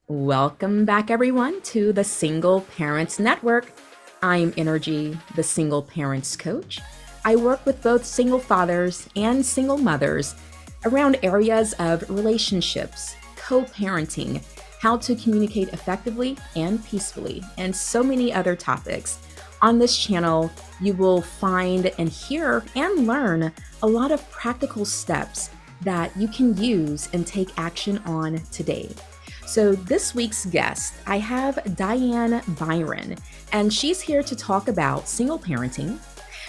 Welcome back, everyone, to the Single Parents Network. I'm Enrgy, the Single Parents Coach. I work with both single fathers and single mothers around areas of relationships, co parenting, how to communicate effectively and peacefully, and so many other topics. On this channel, you will find and hear and learn a lot of practical steps that you can use and take action on today. So, this week's guest, I have Diane Byron, and she's here to talk about single parenting.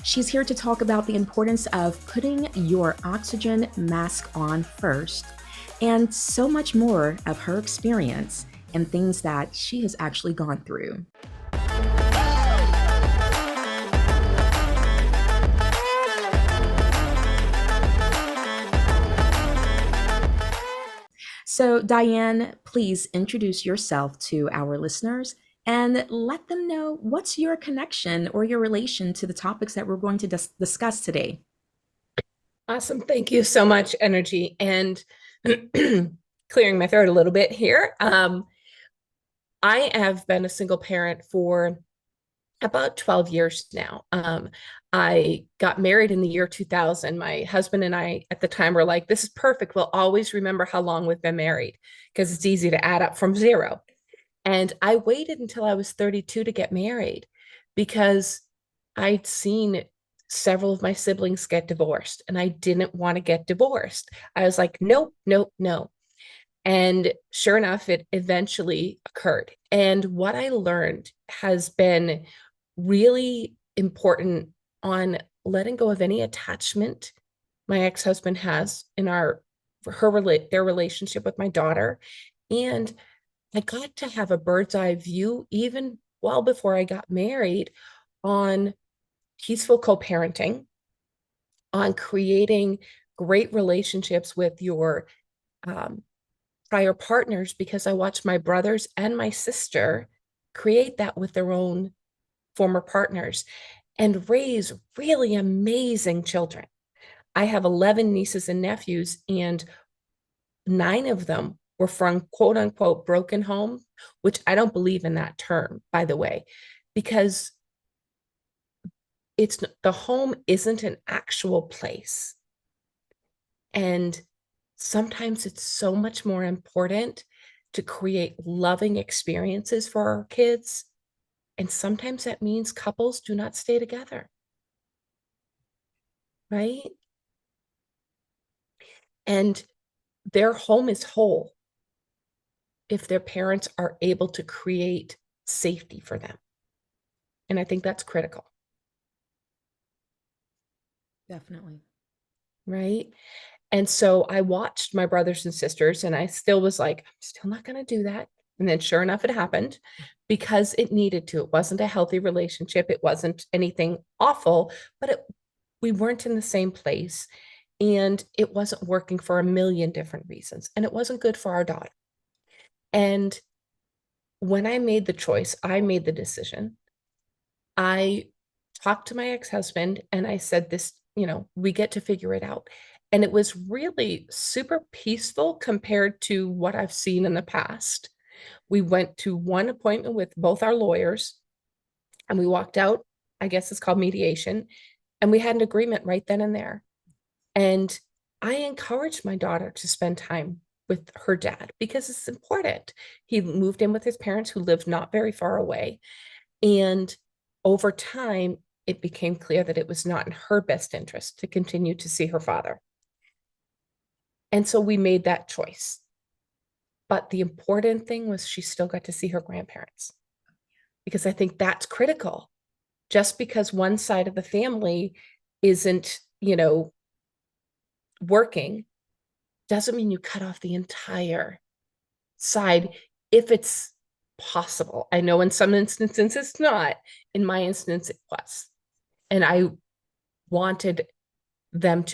She's here to talk about the importance of putting your oxygen mask on first, and so much more of her experience and things that she has actually gone through. So, Diane, please introduce yourself to our listeners and let them know what's your connection or your relation to the topics that we're going to discuss today. Awesome. Thank you so much, Enrgy. And clearing my throat a little bit here. I have been a single parent for about 12 years now. I got married in the year 2000. My husband and I at the time were like, this is perfect. We'll always remember how long we've been married because it's easy to add up from zero. And I waited until I was 32 to get married because I'd seen several of my siblings get divorced and I didn't want to get divorced. I was like, nope, nope, no. And sure enough, it eventually occurred. And what I learned has been really important on letting go of any attachment my ex-husband has in their relationship with my daughter. And I got to have a bird's eye view even well before I got married on peaceful co-parenting, on creating great relationships with your um, prior partners, because I watched my brothers and my sister create that with their own former partners and raise really amazing children. I have 11 nieces and nephews, and 9 of them were from quote unquote broken home, which I don't believe in that term, by the way, because the home isn't an actual place. And sometimes it's so much more important to create loving experiences for our kids. And sometimes that means couples do not stay together, right? And their home is whole if their parents are able to create safety for them. And I think that's critical. Definitely. Right. And so I watched my brothers and sisters, and I still was like, I'm still not going to do that. And then sure enough, it happened because it needed to. It wasn't a healthy relationship. It wasn't anything awful, but we weren't in the same place. And it wasn't working for a million different reasons. And it wasn't good for our daughter. And when I made the choice, I made the decision. I talked to my ex-husband and I said, we get to figure it out. And it was really super peaceful compared to what I've seen in the past. We went to one appointment with both our lawyers and we walked out, I guess it's called mediation, and we had an agreement right then and there. And I encouraged my daughter to spend time with her dad because it's important. He moved in with his parents who lived not very far away. And over time, it became clear that it was not in her best interest to continue to see her father. And so we made that choice. But the important thing was she still got to see her grandparents because I think that's critical. Just because one side of the family isn't, working doesn't mean you cut off the entire side if it's possible. I know in some instances it's not. In my instance, it was. And I wanted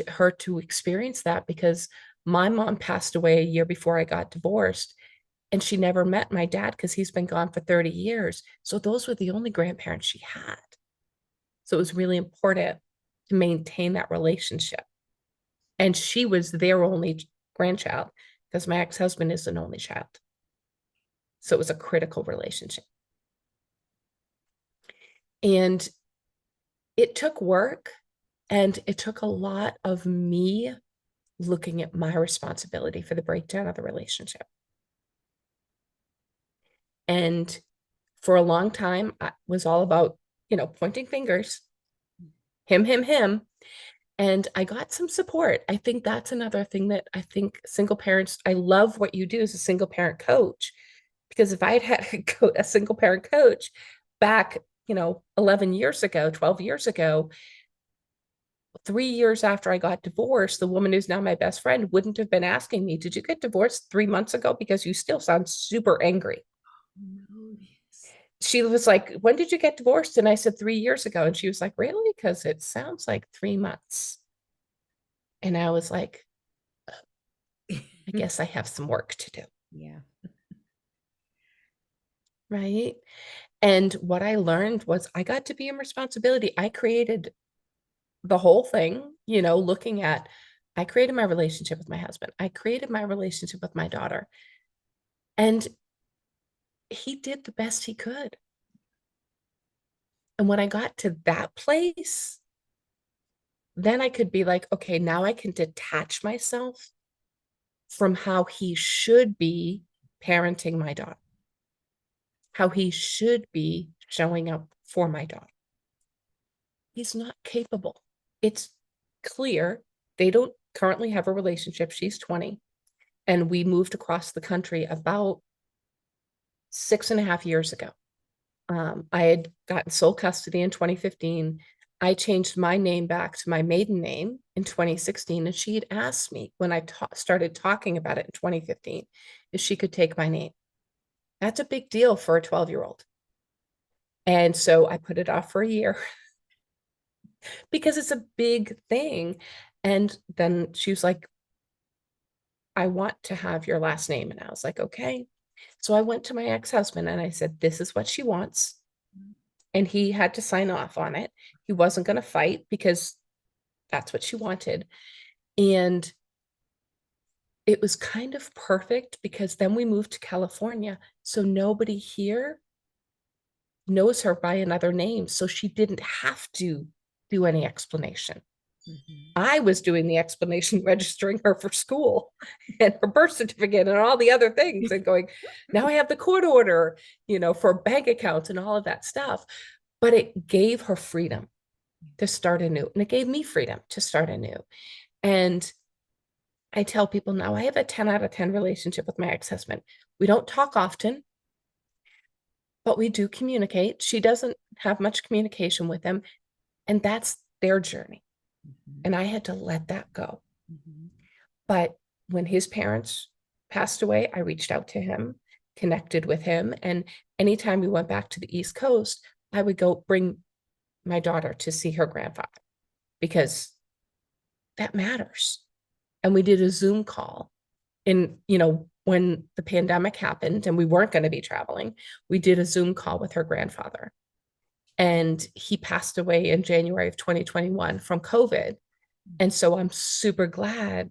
her to experience that because my mom passed away a year before I got divorced, and she never met my dad because he's been gone for 30 years. So those were the only grandparents she had. So it was really important to maintain that relationship. And she was their only grandchild because my ex-husband is an only child. So it was a critical relationship. And it took work, and it took a lot of me looking at my responsibility for the breakdown of the relationship. And for a long time, I was all about, pointing fingers, him. And I got some support. I think that's another thing that I think single parents, I love what you do as a single parent coach, because if I had a single parent coach back, 11 years ago, 12 years ago, 3 years after I got divorced, the woman who's now my best friend wouldn't have been asking me, "Did you get divorced 3 months ago? Because you still sound super angry." No, yes. She was like, "When did you get divorced?" And I said, 3 years ago. And she was like, "Really? Because it sounds like 3 months." And I was like, I guess I have some work to do. Yeah. Right. And what I learned was I got to be in responsibility. I created the whole thing, looking at, I created my relationship with my husband. I created my relationship with my daughter. And he did the best he could. And when I got to that place, then I could be like, okay, now I can detach myself from how he should be parenting my daughter, how he should be showing up for my daughter. He's not capable. It's clear they don't currently have a relationship. She's 20. And we moved across the country about 6.5 years ago. I had gotten sole custody in 2015. I changed my name back to my maiden name in 2016. And she had asked me when I started talking about it in 2015 if she could take my name. That's a big deal for a 12-year-old. And so I put it off for a year because it's a big thing. And then she was like, "I want to have your last name." And I was like, okay. So I went to my ex-husband and I said, "This is what she wants." And he had to sign off on it. He wasn't going to fight because that's what she wanted. And it was kind of perfect because then we moved to California. So nobody here knows her by another name. So she didn't have to do any explanation. I was doing the explanation, registering her for school and her birth certificate and all the other things, and going, now I have the court order, for bank accounts and all of that stuff. But it gave her freedom to start anew. And it gave me freedom to start anew. And I tell people now I have a 10 out of 10 relationship with my ex-husband. We don't talk often, but we do communicate. She doesn't have much communication with him, and that's their journey. And I had to let that go. But when his parents passed away, I reached out to him, connected with him. And anytime we went back to the East Coast, I would go bring my daughter to see her grandfather because that matters. And we did a Zoom call when the pandemic happened and we weren't going to be traveling. We did a Zoom call with her grandfather. And he passed away in January of 2021 from COVID. And so I'm super glad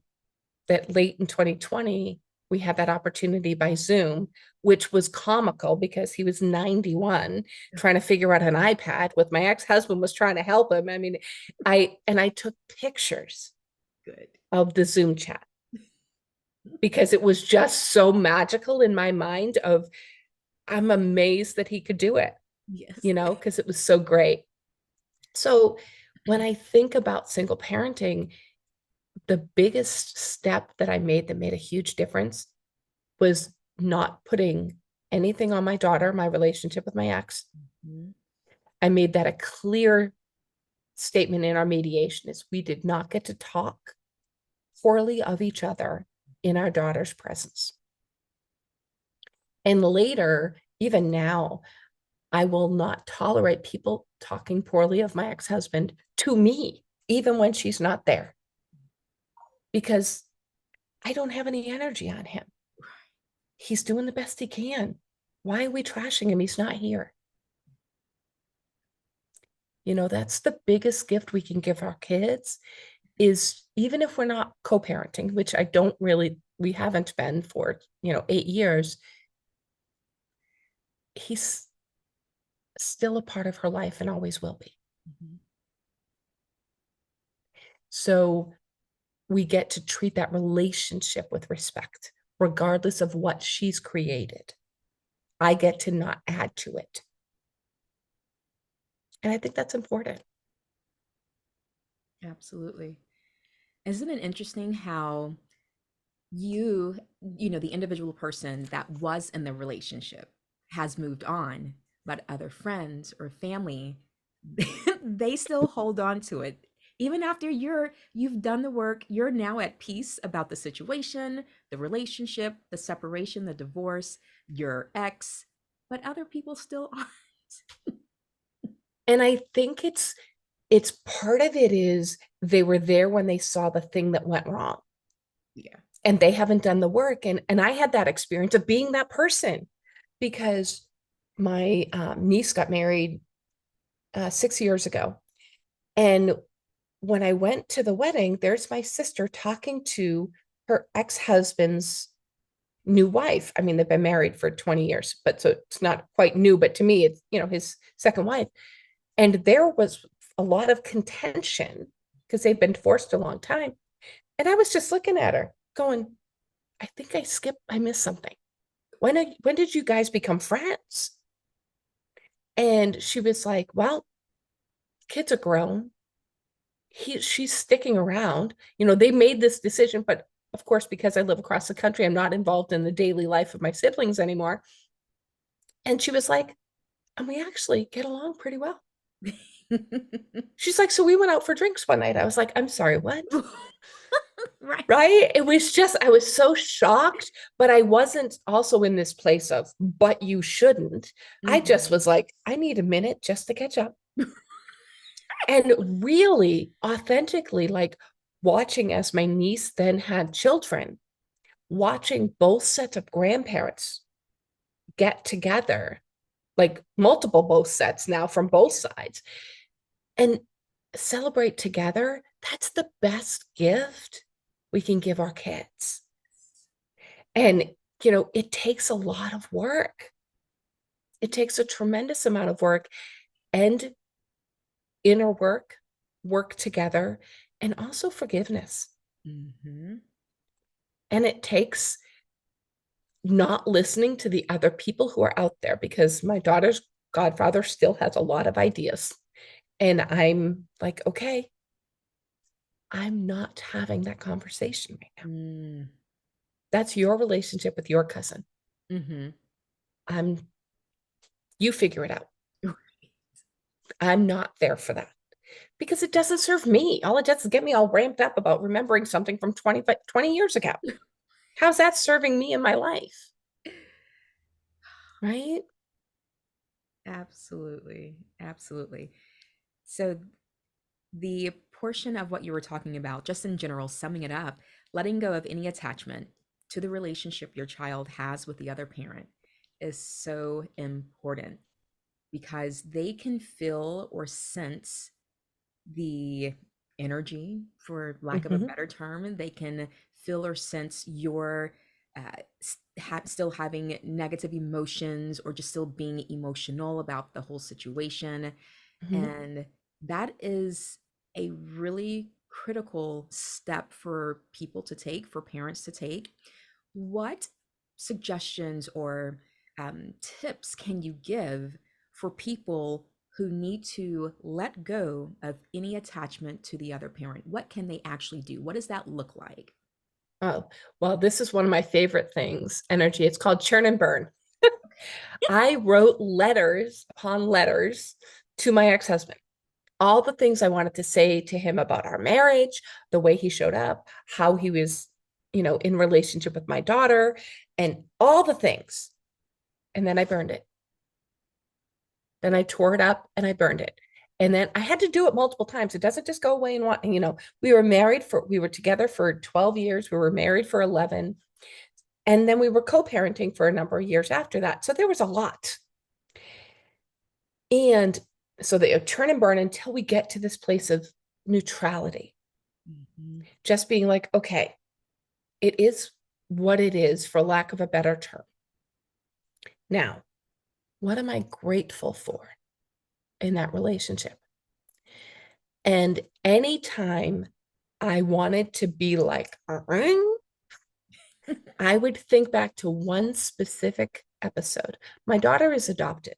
that late in 2020, we had that opportunity by Zoom, which was comical because he was 91 trying to figure out an iPad with my ex-husband was trying to help him. I mean, I took pictures of the Zoom chat because it was just so magical in my mind of, I'm amazed that he could do it, because it was so great. So when I think about single parenting, the biggest step that I made that made a huge difference was not putting anything on my daughter, my relationship with my ex. I made that a clear statement in our mediation is we did not get to talk poorly of each other in our daughter's presence. And later, even now, I will not tolerate people talking poorly of my ex-husband to me, even when she's not there, because I don't have any energy on him. He's doing the best he can. Why are we trashing him? He's not here. That's the biggest gift we can give our kids is, even if we're not co-parenting, which we haven't been for, 8 years, he's still a part of her life and always will be. Mm-hmm. So we get to treat that relationship with respect, regardless of what she's created. I get to not add to it. And I think that's important. Absolutely. Isn't it interesting how the individual person that was in the relationship has moved on, but other friends or family, they still hold on to it. Even after you've done the work, you're now at peace about the situation, the relationship, the separation, the divorce, your ex, but other people still aren't. And I think it's part of it is they were there when they saw the thing that went wrong Yeah. and they haven't done the work. And I had that experience of being that person because my niece got married 6 years ago. And when I went to the wedding, there's my sister talking to her ex-husband's new wife. I mean, they've been married for 20 years, but so it's not quite new, but to me, it's, his second wife. And there was a lot of contention because they've been divorced a long time. And I was just looking at her going, I missed something. When did you guys become friends? And she was like, well, kids are grown. She's sticking around. They made this decision, but of course, because I live across the country, I'm not involved in the daily life of my siblings anymore. And she was like, and we actually get along pretty well. She's like, so we went out for drinks one night. I was like, I'm sorry, what? Right. Right? I was so shocked, but I wasn't also in this place of, but you shouldn't. I just Mhm. was like, I need a minute just to catch up. And really authentically, like watching as my niece then had children, watching both sets of grandparents get together, like multiple both sets now from both sides, and celebrate together. That's the best gift we can give our kids. And, it takes a lot of work. It takes a tremendous amount of work and inner work together, and also forgiveness. Mhm. And it takes not listening to the other people who are out there because my daughter's godfather still has a lot of ideas. And I'm like, okay, I'm not having that conversation right now. Mm. That's your relationship with your cousin. Mhm. I'm You figure it out. I'm not there for that because it doesn't serve me. All it does is get me all ramped up about remembering something from 20 years ago. How's that serving me in my life? Right? Absolutely. Absolutely. So the portion of what you were talking about, just in general, summing it up, letting go of any attachment to the relationship your child has with the other parent is so important because they can feel or sense the energy, for lack of a Mm-hmm. better term. They can feel or sense your still having negative emotions or just still being emotional about the whole situation. Mm-hmm. And that is a really critical step for people to take, for parents to take. What suggestions or tips can you give for people who need to let go of any attachment to the other parent? What can they actually do? What does that look like? Oh, well, this is one of my favorite things, Enrgy. It's called churn and burn. I wrote letters upon letters to my ex-husband. All the things I wanted to say to him about our marriage, the way he showed up, how he was, in relationship with my daughter, and all the things. And then I burned it. Then I tore it up and I burned it. And then I had to do it multiple times. It doesn't just go away in one, we were together for 12 years. We were married for 11. And then we were co-parenting for a number of years after that. So there was a lot. And so they turn and burn until we get to this place of neutrality, Mhm. just being like, okay, it is what it is, for lack of a better term. Now, What am I grateful for in that relationship? And anytime I wanted to be like, I would think back to one specific episode. My daughter is adopted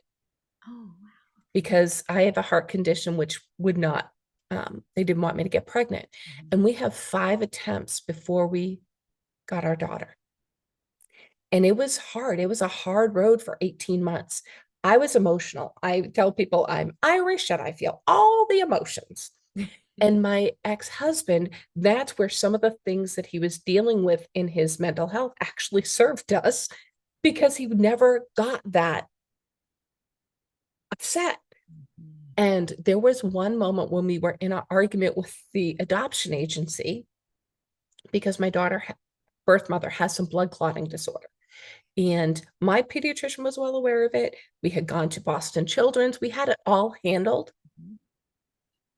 Oh, wow. because I have a heart condition which would not, they didn't want me to get pregnant. And we have 5 attempts before we got our daughter. And it was hard. It was a hard road for 18 months. I was emotional. I tell people I'm Irish and I feel all the emotions. And my ex-husband, that's where some of the things that he was dealing with in his mental health actually served us because he never got that upset. And there was one moment when we were in an argument with the adoption agency because my daughter, birth mother, has some blood clotting disorder. And my pediatrician was well aware of it. We had gone to Boston Children's. We had it all handled.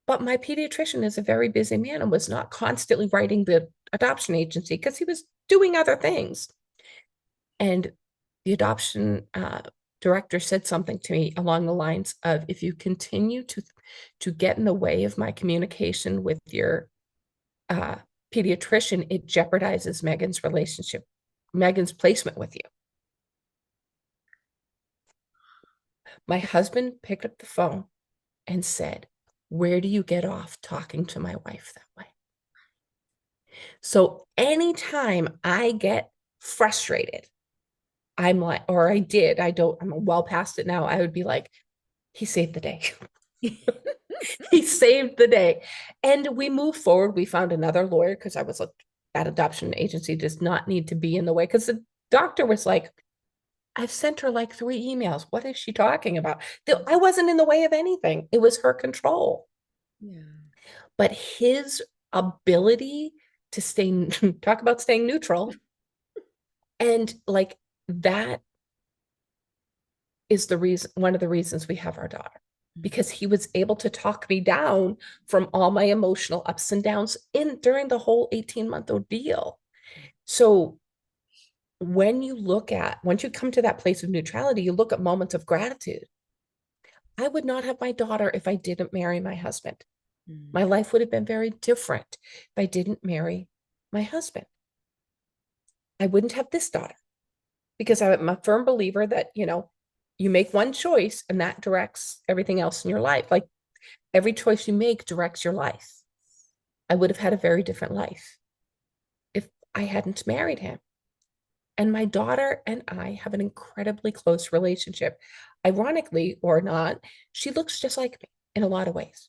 But my pediatrician is a very busy man and was not constantly writing the adoption agency because he was doing other things. And the adoption director said something to me along the lines of, if you continue to get in the way of my communication with your pediatrician, it jeopardizes Megan's relationship, Megan's placement with you. My husband picked up the phone and said, where do you get off talking to my wife that way? So anytime I get frustrated, I'm like, or I did, I'm well past it now. I would be like, he saved the day. He saved the day. And we moved forward. We found another lawyer because I was like, that adoption agency does not need to be in the way. Because the doctor was like, I've sent her like 3 emails. What is she talking about? I wasn't in the way of anything. It was her control. Yeah. But his ability to stay, talk about staying neutral. And like that is the reason, one of the reasons we have our daughter, because he was able to talk me down from all my emotional ups and downs during the whole 18-month ordeal. So once you come to that place of neutrality, you look at moments of gratitude. I would not have my daughter if I didn't marry my husband. My life would have been very different if I didn't marry my husband. I wouldn't have this daughter because I'm a firm believer that, you make one choice and that directs everything else in your life. Like every choice you make directs your life. I would have had a very different life if I hadn't married him. And my daughter and I have an incredibly close relationship. Ironically or not, she looks just like me in a lot of ways,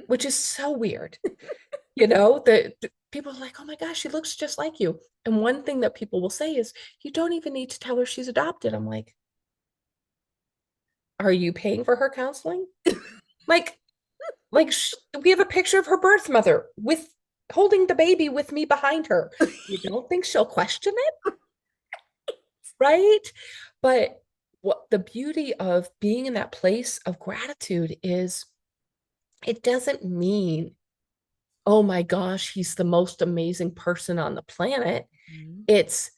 which is so weird. The people are like, oh my gosh, she looks just like you. And one thing that people will say is, you don't even need to tell her she's adopted. I'm like, are you paying for her counseling? like, we have a picture of her birth mother with holding the baby with me behind her. You don't think she'll question it? Right? But what the beauty of being in that place of gratitude is, it doesn't mean, oh my gosh, he's the most amazing person on the planet. It's,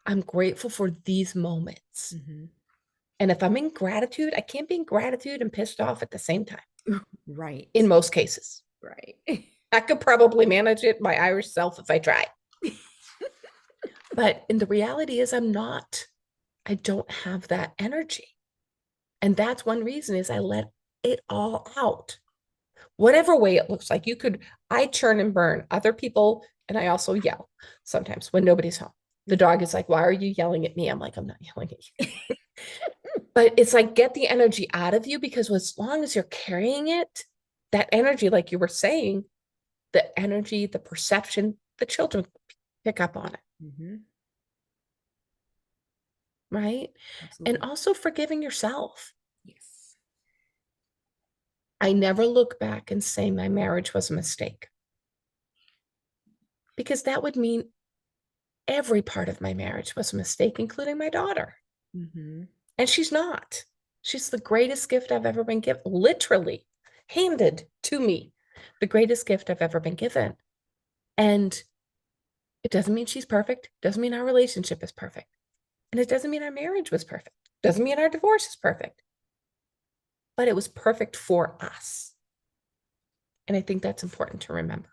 I'm grateful for these moments. And if I'm in gratitude, I can't be in gratitude and pissed off at the same time. Right. In most cases. Right. I could probably manage it, my Irish self, if I try. But in the reality is I don't have that energy. And that's one reason is I let it all out. Whatever way it looks like. I churn and burn other people, and I also yell sometimes when nobody's home. The dog is like, why are you yelling at me? I'm like, I'm not yelling at you. But it's like, get the energy out of you, because as long as you're carrying it, that energy, like you were saying, the energy, the perception, the children pick up on it. Right? Absolutely. And also forgiving yourself. Yes. I never look back and say my marriage was a mistake, because that would mean every part of my marriage was a mistake, including my daughter. And she's not. She's the greatest gift I've ever been given, literally handed to me, the greatest gift I've ever been given. And it doesn't mean she's perfect. Doesn't mean our relationship is perfect. And it doesn't mean our marriage was perfect. Doesn't mean our divorce is perfect, but it was perfect for us. And I think that's important to remember.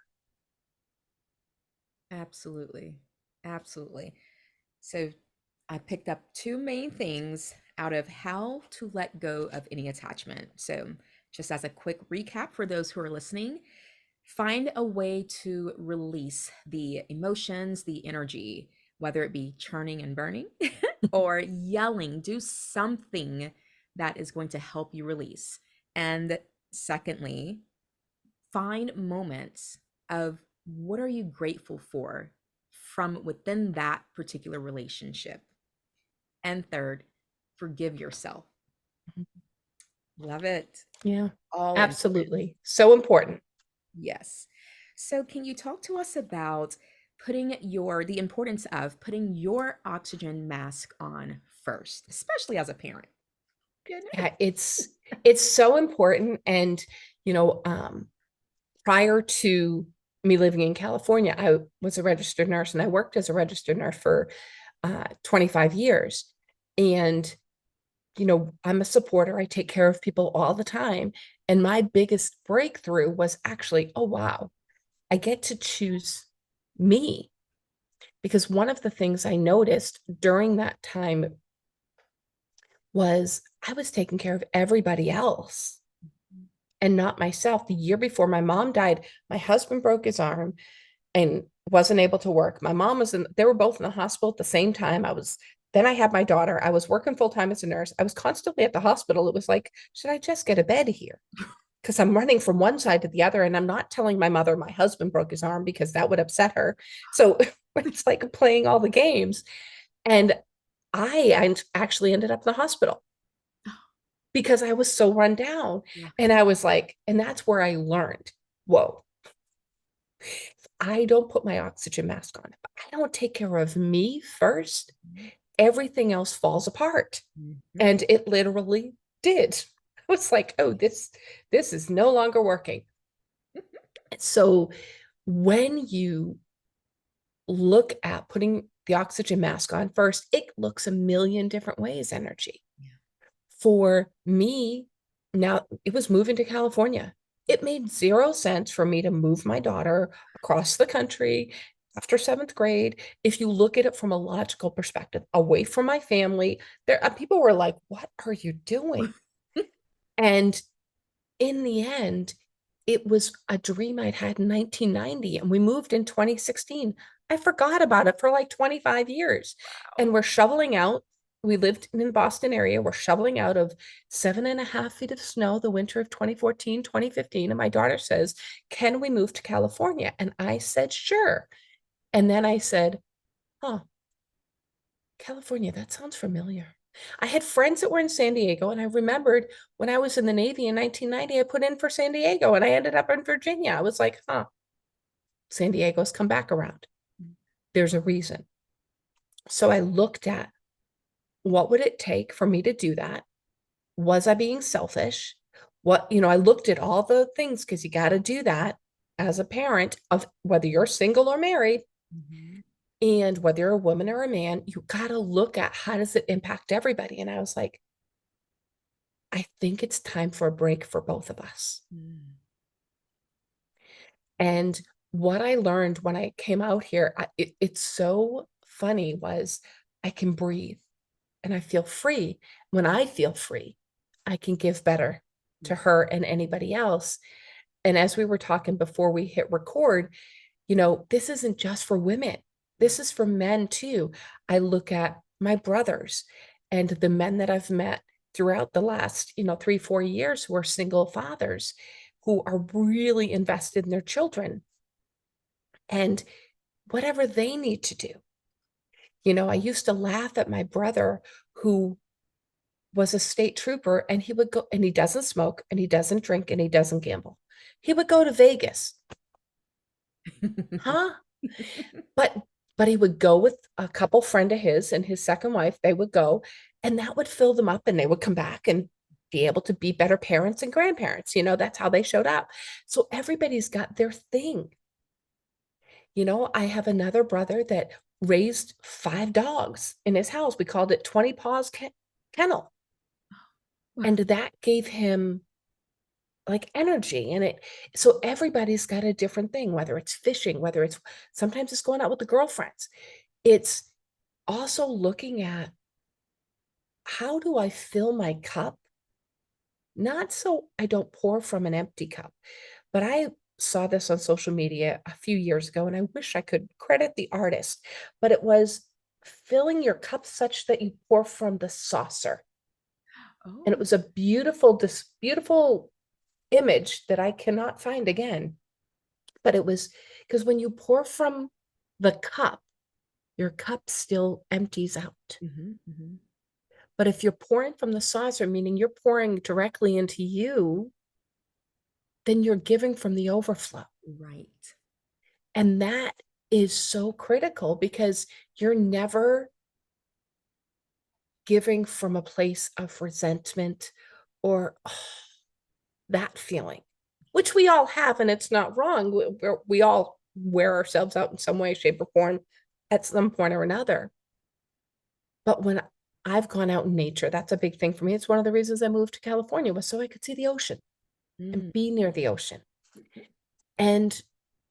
Absolutely. Absolutely. So I picked up two main things out of how to let go of any attachment. So, just as a quick recap for those who are listening, find a way to release the emotions, the energy, whether it be churning and burning or yelling. Do something that is going to help you release. And secondly, find moments of what are you grateful for from within that particular relationship. And third, forgive yourself. Love it. Yeah, All important. absolutely. So important. Yes. So can you talk to us about the importance of putting your oxygen mask on first, especially as a parent? Goodness. Yeah, it's so important. And, you know, prior to me living in California, I was a registered nurse and I worked as a registered nurse for 25 years. And, I'm a supporter. I take care of people all the time. And my biggest breakthrough was actually, oh, wow, I get to choose me. Because one of the things I noticed during that time was I was taking care of everybody else and not myself. The year before my mom died, my husband broke his arm and wasn't able to work. My mom they were both in the hospital at the same time. Then I had my daughter. I was working full time as a nurse. I was constantly at the hospital. It was like, should I just get a bed here? Because I'm running from one side to the other. And I'm not telling my mother my husband broke his arm because that would upset her. So it's like playing all the games. And I actually ended up in the hospital because I was so run down. Yeah. And I was like, and that's where I learned, whoa, if I don't put my oxygen mask on, if I don't take care of me first, everything else falls apart. Mhm. And it literally did. I was like, oh, this is no longer working. So when you look at putting the oxygen mask on first, it looks a million different ways, Enrgy. Yeah. For me, now it was moving to California. It made zero sense for me to move my daughter across the country after seventh grade. If you look at it from a logical perspective, away from my family, there people were like, "What are you doing?" And in the end, it was a dream I'd had in 1990, and we moved in 2016. I forgot about it for like 25 years. Wow. And we're shoveling out. We lived in the Boston area. We're shoveling out of 7.5 feet of snow the winter of 2014, 2015. And my daughter says, can we move to California? And I said, sure. And then I said, huh, California, that sounds familiar. I had friends that were in San Diego, and I remembered when I was in the Navy in 1990, I put in for San Diego and I ended up in Virginia. I was like, huh, San Diego's come back around. There's a reason. So I looked at what would it take for me to do that? Was I being selfish? I looked at all the things because you got to do that as a parent of whether you're single or married. Mhm. And whether you're a woman or a man, you got to look at how does it impact everybody. And I was like, I think it's time for a break for both of us. Mm. And what I learned when I came out here, it's so funny, was I can breathe and I feel free. When I feel free, I can give better to Yeah. her and anybody else. And as we were talking before we hit record, this isn't just for women. This is for men too. I look at my brothers and the men that I've met throughout the last, 3, 4 years who are single fathers who are really invested in their children and whatever they need to do. I used to laugh at my brother who was a state trooper, and he would go, and he doesn't smoke and he doesn't drink and he doesn't gamble. He would go to Vegas. Huh? But he would go with a couple friend of his and his second wife. They would go, and that would fill them up, and they would come back and be able to be better parents and grandparents. That's how they showed up. So everybody's got their thing. I have another brother that raised 5 dogs in his house. We called it 20 Paws kennel. And that gave him like energy. And so everybody's got a different thing, whether it's fishing, whether it's sometimes it's going out with the girlfriends. It's also looking at, how do I fill my cup? Not so I don't pour from an empty cup, but I saw this on social media a few years ago, and I wish I could credit the artist, but it was filling your cup such that you pour from the saucer. And it Oh. was a beautiful, this beautiful image that I cannot find again. But it was because when you pour from the cup, your cup still empties out. Hmm. Hmm. But if you're pouring from the saucer, meaning you're pouring directly into you, then you're giving from the overflow. Right. And that is so critical because you're never giving from a place of resentment or that feeling, which we all have, and it's not wrong. We all wear ourselves out in some way, shape, or form at some point or another. But when I've gone out in nature, that's a big thing for me. It's one of the reasons I moved to California, was so I could see the ocean and Mm. be near the ocean. And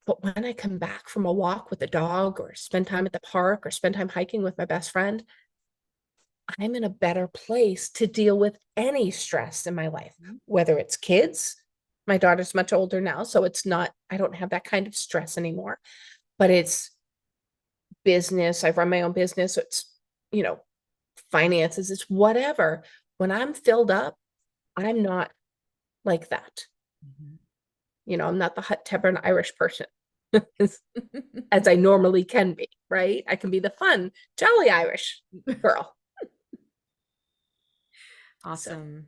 but when I come back from a walk with a dog or spend time at the park or spend time hiking with my best friend, I'm in a better place to deal with any stress in my life, whether it's kids. My daughter's much older now, so it's not, I don't have that kind of stress anymore, but it's business. I've run my own business. So it's, you know, finances, it's whatever. When I'm filled up, I'm not like that. Mhm. I'm not the hot tempered Irish person as I normally can be, right? I can be the fun, jolly Irish girl. So, Awesome.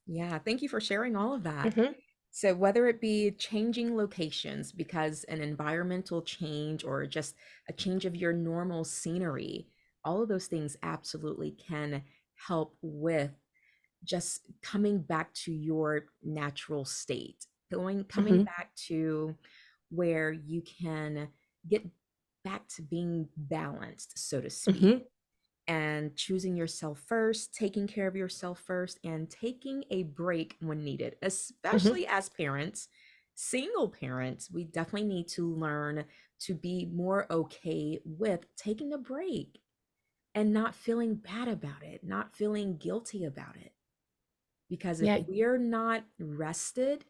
Yeah, thank you for sharing all of that. mhm, So, whether it be changing locations because an environmental change or just a change of your normal scenery, all of those things absolutely can help with just coming back to your natural state, coming mhm, back to where you can get back to being balanced, so to speak, mhm, and choosing yourself first, taking care of yourself first, and taking a break when needed, mhm. especially as parents. Single parents, we definitely need to learn to be more okay with taking a break and not feeling bad about it, not feeling guilty about it. Because if Yeah, we're not rested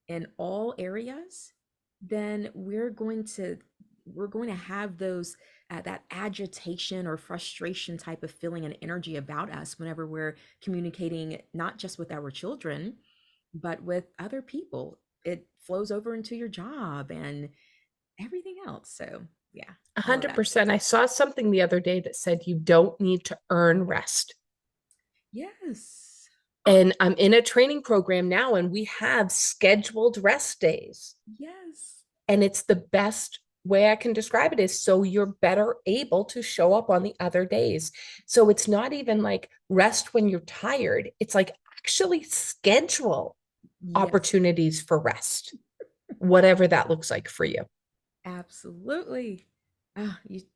in all areas, then we're going to have those that agitation or frustration type of feeling and energy about us whenever we're communicating not just with our children but with other people. It flows over into your job and everything else. So yeah, all of that. 100%. I saw something the other day that said you don't need to earn rest. Yes. And I'm in a training program now, and we have scheduled rest days. Yes. And it's the best way I can describe it is so you're better able to show up on the other days. So it's not even like rest when you're tired. It's like actually schedule Yes. opportunities for rest, whatever that looks like for you. Absolutely.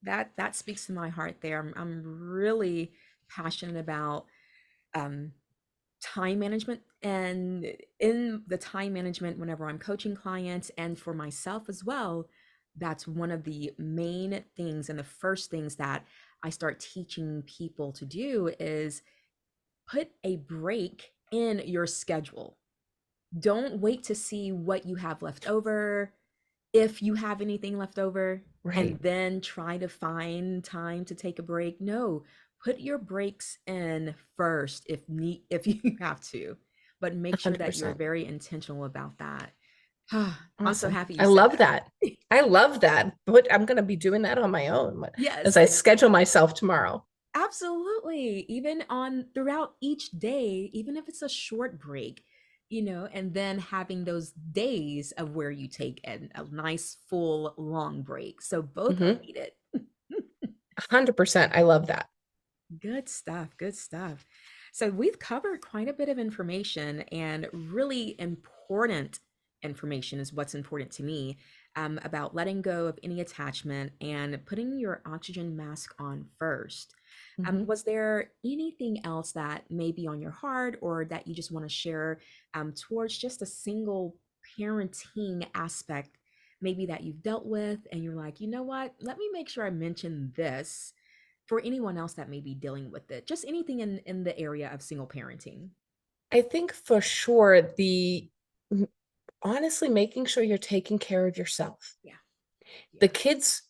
That speaks to my heart there. I'm really passionate about um, time management, and in the time management, whenever I'm coaching clients and for myself as well, that's one of the main things and the first things that I start teaching people to do is put a break in your schedule. Don't wait to see what you have left over, if you have anything left over, Right. and then try to find time to take a break. No, put your breaks in first if you have to, but make sure that you're 100%. very intentional about that. I'm so Awesome. happy you I said love that. that. I love that. But I'm going to be doing that on my own as Yes, I schedule myself tomorrow. absolutely. Even on throughout each day, even if it's a short break, and then having those days of where you take a nice full long break. So both are Mhm. needed. 100%. I love that. Good stuff. Good stuff. So we've covered quite a bit of information, and really important information is what's important to me, about letting go of any attachment and putting your oxygen mask on first. Mhm. Was there anything else that may be on your heart or that you just want to share towards just a single parenting aspect, maybe that you've dealt with, and you're like, you know what, let me make sure I mention this for anyone else that may be dealing with it? Just anything in the area of single parenting. I think for sure honestly making sure you're taking care of yourself. Yeah. The Yeah. kids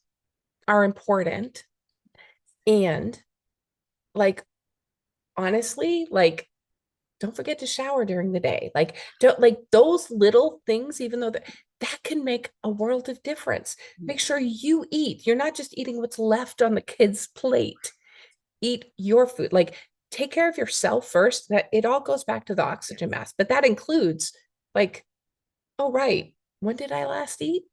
are important, and like honestly, like don't forget to shower during the day. Like don't like those little things, even though that can make a world of difference. Make Yeah. sure you eat. You're not just eating what's left on the kid's plate. Eat your food. Like take care of yourself first. That it all goes back to the oxygen Yes. mask, but that includes like, oh right, when did I last eat?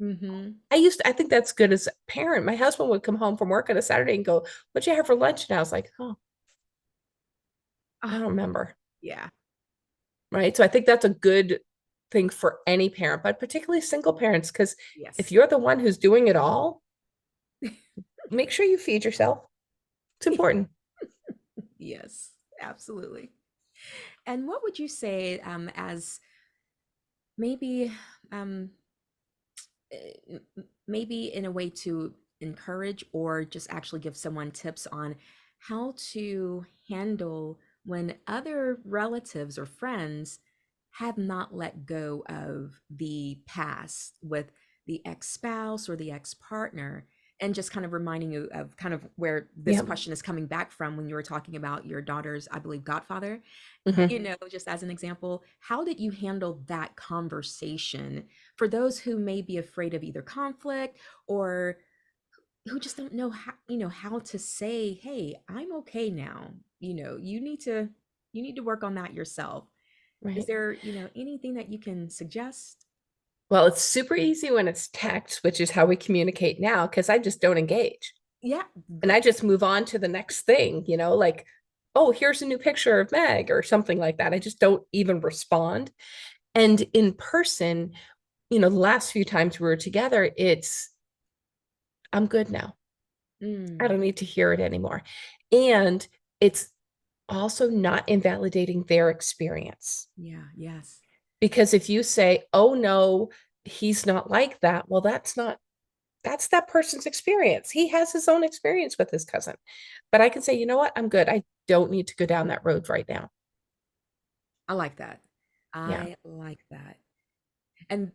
Mm-hmm. I think that's good as a parent. My husband would come home from work on a Saturday and go, what'd you have for lunch? And I was like, oh, I Oh, don't remember. yeah. Right. So I think that's a good thing for any parent, but particularly single parents, because if Yes. you're the one who's doing it all, make sure you feed yourself. It's important. Yes, absolutely. And what would you say as maybe um, maybe in a way to encourage or just actually give someone tips on how to handle when other relatives or friends have not let go of the past with the ex-spouse or the ex-partner, and just kind of reminding you of kind of where this Yeah. question is coming back from when you were talking about your daughter's, I believe, godfather, Hmm. just as an example, how did you handle that conversation for those who may be afraid of either conflict or who just don't know how, how to say, "Hey, I'm okay now." You need to work on that yourself. Is Right. there, anything that you can suggest? Well, it's super easy when it's text, which is how we communicate now, because I just don't engage Yeah, and good. I just move on to the next thing, like, oh, here's a new picture of Meg or something like that. I just don't even respond. And in person, the last few times we were together, I'm good now. I Mm, don't need to hear it anymore. And it's also not invalidating their experience. yeah, yes. Because if you say, oh no, he's not like that, well, that's that person's experience. He has his own experience with his cousin. But I can say, you know what? I'm good. I don't need to go down that road right now. I like that. Yeah. I like that. And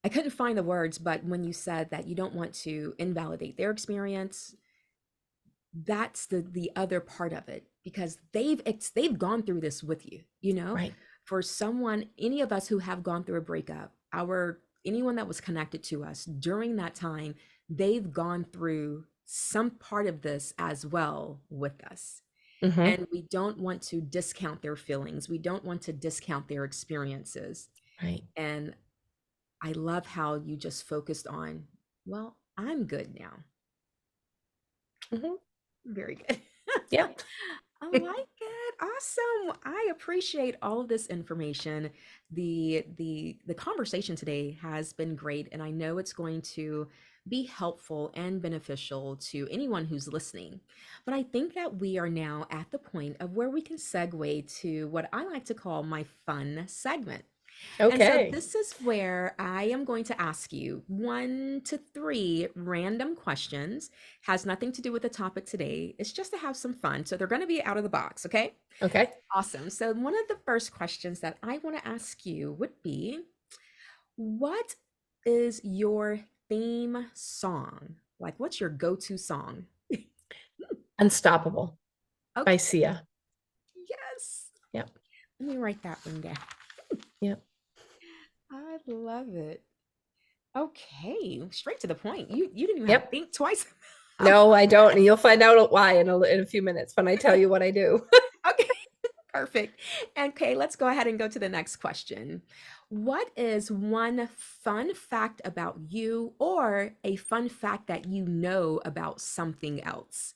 I couldn't find the words, but when you said that you don't want to invalidate their experience, that's the other part of it, because they've gone through this with you, Right. for someone, any of us who have gone through a breakup, our anyone that was connected to us during that time, they've gone through some part of this as well with us, Mm-hmm. and we don't want to discount their feelings, we don't want to discount their experiences. Right. And I love how you just focused on, well, I'm good now. Mm-hmm. Very good. Yep. I like it. Awesome. I appreciate all of this information. The conversation today has been great, and I know it's going to be helpful and beneficial to anyone who's listening. But I think that we are now at the point of where we can segue to what I like to call my fun segment. And so Okay. this is where I am going to ask you 1 to 3 random questions. Has nothing to do with the topic today. It's just to have some fun. So they're going to be out of the box, okay? Okay. Awesome. So one of the first questions that I want to ask you would be, what is your theme song? Like, what's your go-to song? Unstoppable by Okay. Sia. Yes. Yep. Let me write that one down. Yep. I love it. Okay, straight to the point. You didn't even have to Yep. think twice. No, I don't. And you'll find out why in a few minutes when I tell you what I do. Okay, perfect. Okay, let's go ahead and go to the next question. What is one fun fact about you or a fun fact that you know about something else?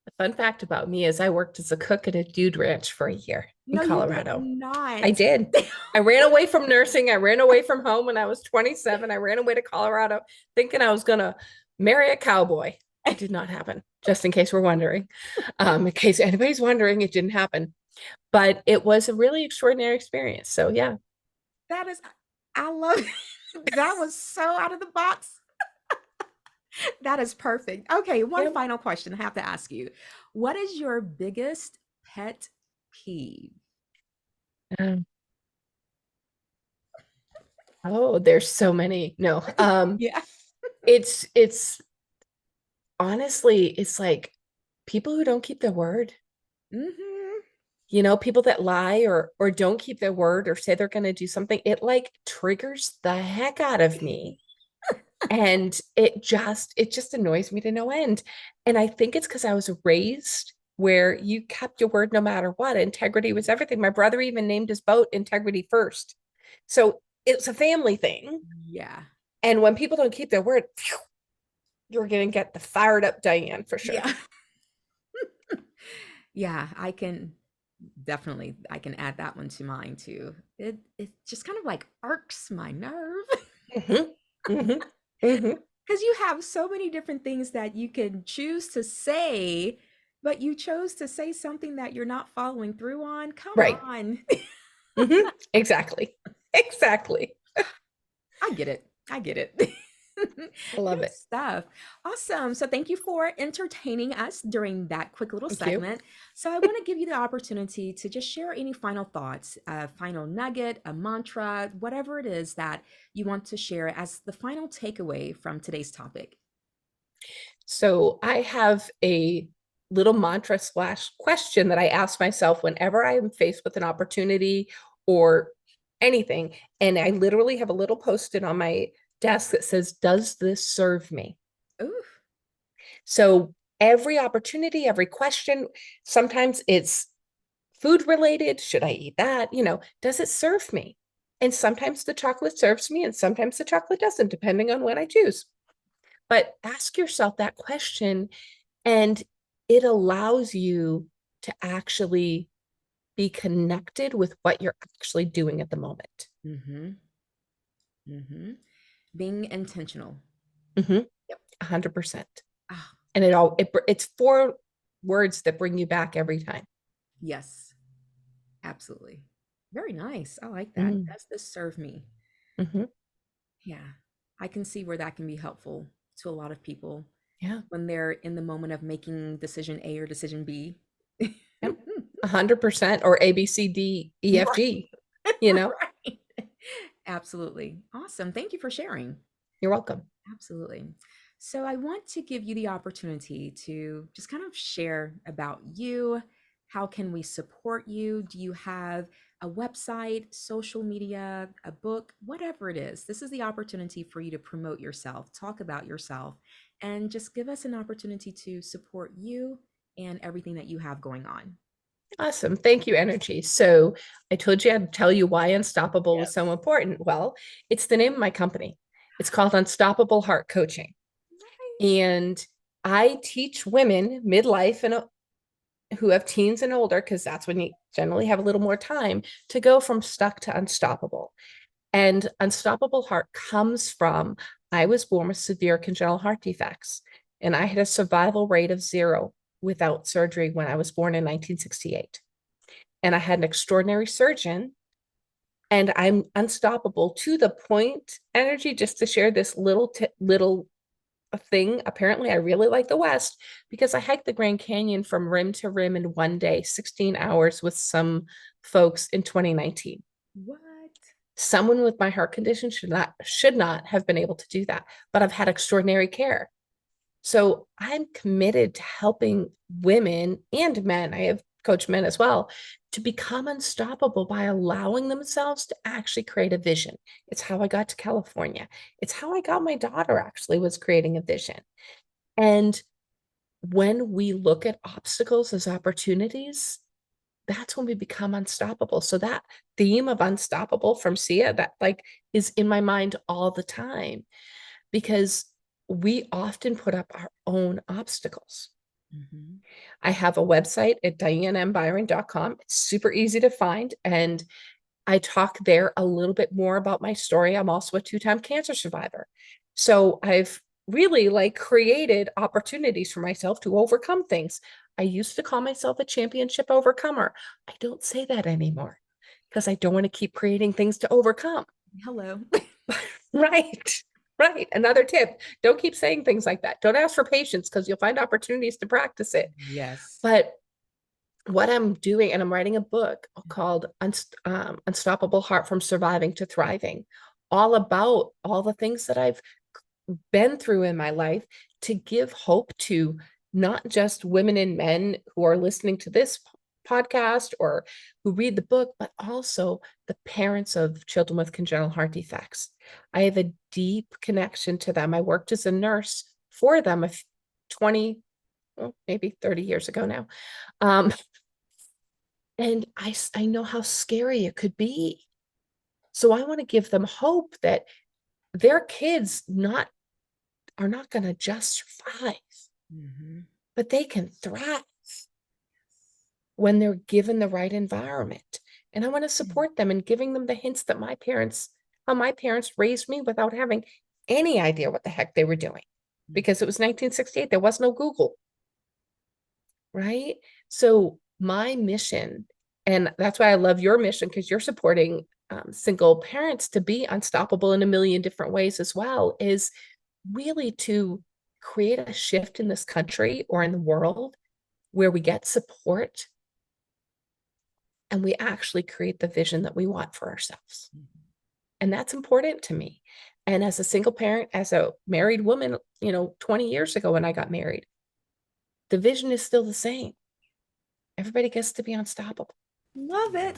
The fun fact about me is I worked as a cook at a dude ranch for a year in No, you did Colorado. I not. did. I ran away from nursing. I ran away from home when I was 27. I ran away to Colorado thinking I was going to marry a cowboy. It did not happen, just in case we're wondering. In case anybody's wondering, it didn't happen. But it was a really extraordinary experience. So yeah. That is, I love it. That was so out of the box. That is perfect. Okay, one Yep. final question I have to ask you. What is your biggest pet peeve? Um, oh, there's so many. No. Yeah. It's honestly, it's like people who don't keep their word. Hmm. People that lie or don't keep their word or say they're going to do something, it like triggers the heck out of me. And it just annoys me to no end. And I think it's because I was raised where you kept your word no matter what. Integrity was everything. My brother even named his boat Integrity First. So it's a family thing. Yeah. And when people don't keep their word, phew, you're going to get the fired up Diane for sure. Yeah. Yeah, I can add that one to mine too. It just kind of like irks my nerve. Hmm. Hmm. Hmm. Because you have so many different things that you can choose to say, but you chose to say something that you're not following through on. Come Right. on. Hmm. Exactly. Exactly. I get it. I get it. I love Good it. stuff. Awesome. So, thank you for entertaining us during that quick little Thank you. segment. So, I want to give you the opportunity to just share any final thoughts, a final nugget, a mantra, whatever it is that you want to share as the final takeaway from today's topic. So I have a little mantra slash question that I ask myself whenever I am faced with an opportunity or anything. And I literally have a little post-it on my desk that says, does this serve me? Ooh. So every opportunity, every question, sometimes it's food related. Should I eat that? Does it serve me? And sometimes the chocolate serves me and sometimes the chocolate doesn't, depending on what I choose. But ask yourself that question, and it allows you to actually be connected with what you're actually doing at the moment. Mm-hmm. Mm-hmm. Being intentional. Mm-hmm. Yep. 100%. Ah, And it's four words that bring you back every time. yes, absolutely. Very nice. I like that. Mm-hmm. Does this serve me? Mm-hmm. Yeah, I can see where that can be helpful to a lot of people Yeah. when they're in the moment of making decision A or decision B. Yep. 100%, or A, B, C, D, E, F, Right. G, you know? Right. Absolutely. Awesome. Thank you for sharing. You're welcome. Absolutely. So I want to give you the opportunity to just kind of share about you. How can we support you? Do you have a website, social media, a book, whatever it is? This is the opportunity for you to promote yourself, talk about yourself, and just give us an opportunity to support you and everything that you have going on. Awesome. Thank you, Enrgy. So I told you I'd tell you why Unstoppable was so Yes. important. Well, it's the name of my company. It's called Unstoppable Heart Coaching. Nice. And I teach women midlife and who have teens and older, because that's when you generally have a little more time to go from stuck to unstoppable. And unstoppable heart comes from I was born with severe congenital heart defects, and I had a survival rate of 0 without surgery when I was born in 1968. And I had an extraordinary surgeon, and I'm unstoppable to the point, Enrgy, just to share this little thing. Apparently, I really like the West because I hiked the Grand Canyon from rim to rim in one day, 16 hours with some folks in 2019. What? Someone with my heart condition should not have been able to do that, but I've had extraordinary care. So I'm committed to helping women and men. I have coached men as well to become unstoppable by allowing themselves to actually create a vision. It's how I got to California. It's how I got my daughter actually was creating a vision. And when we look at obstacles as opportunities, that's when we become unstoppable. So that theme of unstoppable from Sia, that like is in my mind all the time because we often put up our own obstacles. Mhm. I have a website at dianebyron.com. It's super easy to find. And I talk there a little bit more about my story. I'm also a two-time cancer survivor. So I've really like created opportunities for myself to overcome things. I used to call myself a championship overcomer. I don't say that anymore because I don't want to keep creating things to overcome. Hello. Right. Right. Another tip. Don't keep saying things like that. Don't ask for patience because you'll find opportunities to practice it. Yes. But what I'm doing, and I'm writing a book called Unstoppable Heart from Surviving to Thriving, all about all the things that I've been through in my life to give hope to not just women and men who are listening to this podcast or who read the book, but also the parents of children with congenital heart defects. I have a deep connection to them. I worked as a nurse for them 20, well, maybe 30 years ago now. And I know how scary it could be. So I want to give them hope that their kids are not going to just survive, but they can thrive when they're given the right environment. And I want to support them in giving them the hints that how my parents raised me without having any idea what the heck they were doing, because it was 1968. There was no Google, right? So my mission, and that's why I love your mission, because you're supporting single parents to be unstoppable in a million different ways as well, is really to create a shift in this country or in the world where we get support and we actually create the vision that we want for ourselves. And that's important to me. And as a single parent, as a married woman, 20 years ago when I got married, the vision is still the same. Everybody gets to be unstoppable. Love it.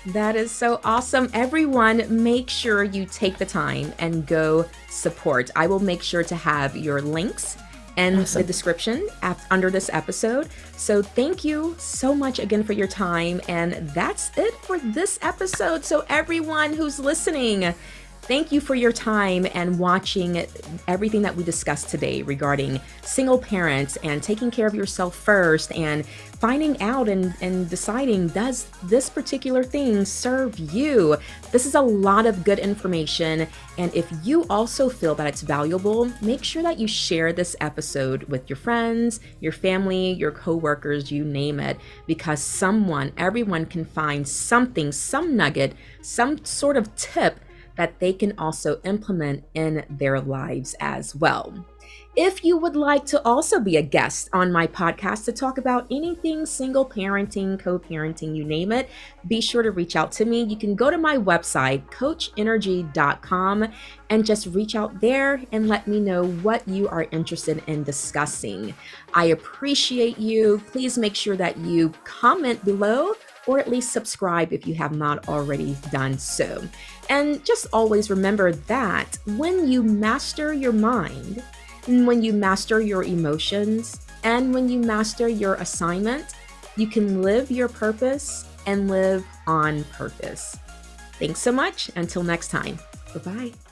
That is so awesome. Everyone, make sure you take the time and go support. I will make sure to have your links in the description under this episode. So thank you so much again for your time. And that's it for this episode. So everyone who's listening, thank you for your time and watching everything that we discussed today regarding single parents and taking care of yourself first and finding out and deciding, does this particular thing serve you? This is a lot of good information. And if you also feel that it's valuable, make sure that you share this episode with your friends, your family, your coworkers, you name it, because everyone can find something, some nugget, some sort of tip that they can also implement in their lives as well. If you would like to also be a guest on my podcast to talk about anything single parenting, co-parenting, you name it, be sure to reach out to me. You can go to my website, coachnrgy.com, and just reach out there and let me know what you are interested in discussing. I appreciate you. Please make sure that you comment below or at least subscribe if you have not already done so. And just always remember that when you master your mind, and when you master your emotions, and when you master your assignment, you can live your purpose and live on purpose. Thanks so much. Until next time. Bye-bye.